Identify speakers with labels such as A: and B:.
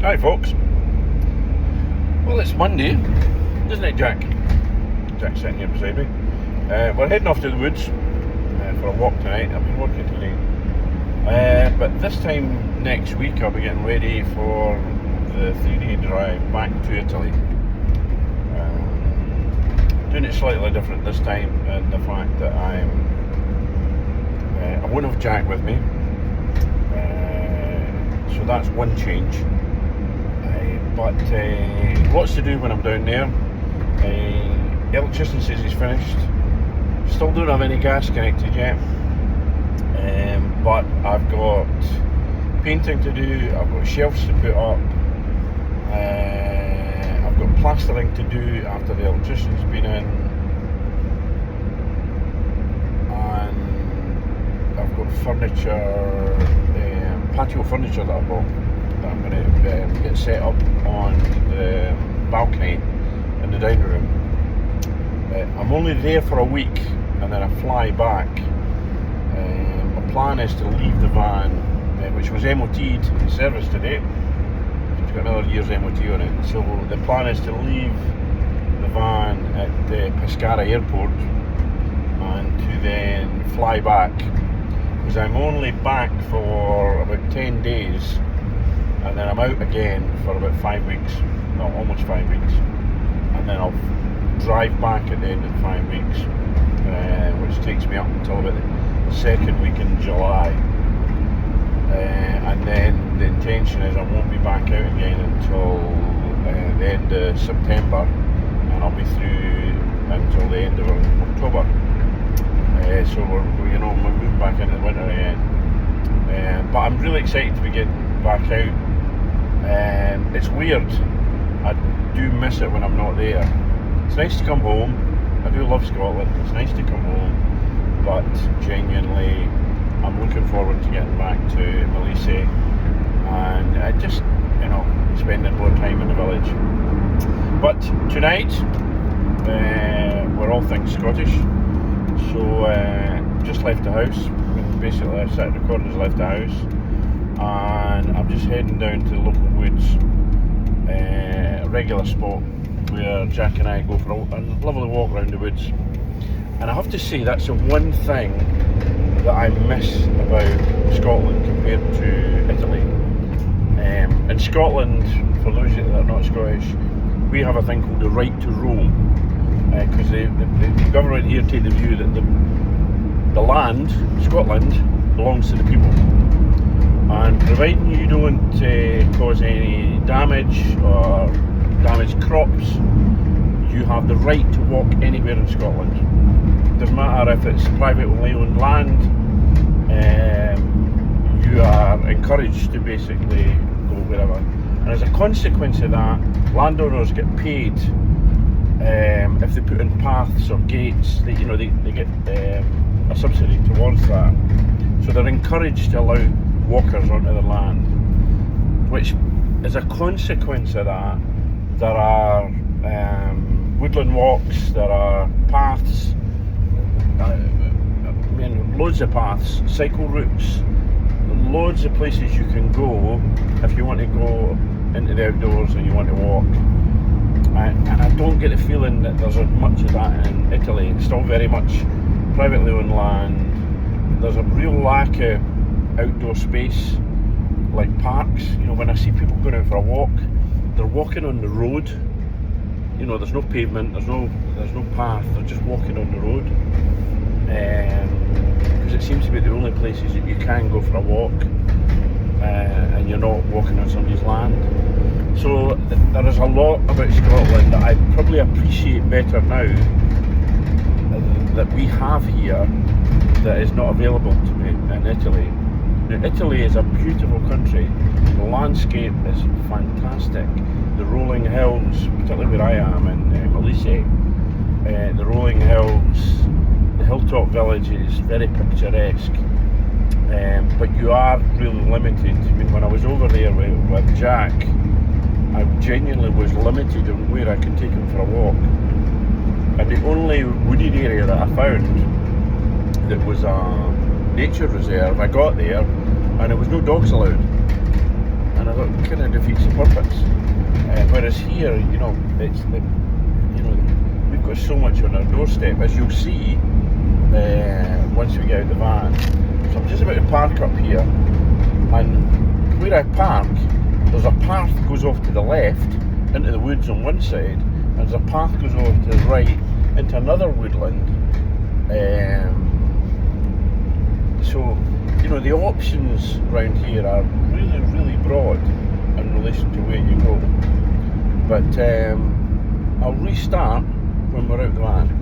A: Hi folks. Well, it's Monday, isn't it, Jack? Jack's sitting here beside me. We're heading off to the woods for a walk tonight. I've been working today. But this time next week I'll be getting ready for the 3-day drive back to Italy. Doing it slightly different this time, and the fact that I won't have Jack with me. So that's one change. But lots to do when I'm down there. Electrician says he's finished. Still don't have any gas connected yet. But I've got painting to do, I've got shelves to put up, I've got plastering to do after the electrician's been in, and I've got furniture, patio furniture that I bought, that I'm going to get set up on the balcony in the dining room. I'm only there for a week and then I fly back. My plan is to leave the van, which was MOT'd in service today. It's got another year's MOT on it. So the plan is to leave the van at the Pescara airport and to then fly back, because I'm only back for about 10 days and then I'm out again for about 5 weeks, no, almost 5 weeks, and then I'll drive back at the end of 5 weeks, which takes me up until about the second week in July, and then the intention is I won't be back out again until the end of September, and I'll be through until the end of October. So we're moving back into the winter again. But I'm really excited to be getting back out. It's weird. I do miss it when I'm not there. It's nice to come home. I do love Scotland. It's nice to come home, but genuinely, I'm looking forward to getting back to Molise and just, spending more time in the village. But tonight, we're all things Scottish. So just left the house. Basically, I sat recording, left the house, and I'm just heading down to the local woods, a regular spot where Jack and I go for a lovely walk around the woods. And I have to say, that's the one thing that I miss about Scotland compared to Italy. In Scotland, for those that are not Scottish, we have a thing called the right to roam. Because the government here take the view that the land, Scotland, belongs to the people, and providing you don't cause any damage or damage crops, you have the right to walk anywhere in Scotland. Doesn't matter if it's privately owned land, you are encouraged to basically go wherever. And as a consequence of that, landowners get paid. If they put in paths or gates, they get a subsidy towards that. So they're encouraged to allow walkers onto their land, which, as a consequence of that, there are woodland walks, there are paths, loads of paths, cycle routes, loads of places you can go if you want to go into the outdoors and you want to walk. And I don't get the feeling that there's as much of that in Italy. It's still very much privately owned land. There's a real lack of outdoor space, like parks. When I see people going out for a walk, they're walking on the road. There's no pavement, there's no path, they're just walking on the road. Because it seems to be the only places that you can go for a walk, and you're not walking on somebody's land. So there is a lot about Scotland that I probably appreciate better now that we have here that is not available to me in Italy. Now, Italy is a beautiful country. The landscape is fantastic. The rolling hills, particularly where I am in Molise, the rolling hills, the hilltop village is very picturesque. But you are really limited. When I was over there with Jack, I genuinely was limited on where I could take him for a walk. And the only wooded area that I found that was a nature reserve, I got there and there was no dogs allowed. And I thought, kind of defeats the purpose. Whereas here, we've got so much on our doorstep, as you'll see once we get out the van. So I'm just about to park up here, and where I park, there's a path that goes off to the left into the woods on one side, and there's a path that goes off to the right into another woodland. So, the options around here are really, really broad in relation to where you go. But I'll restart when we're out the van.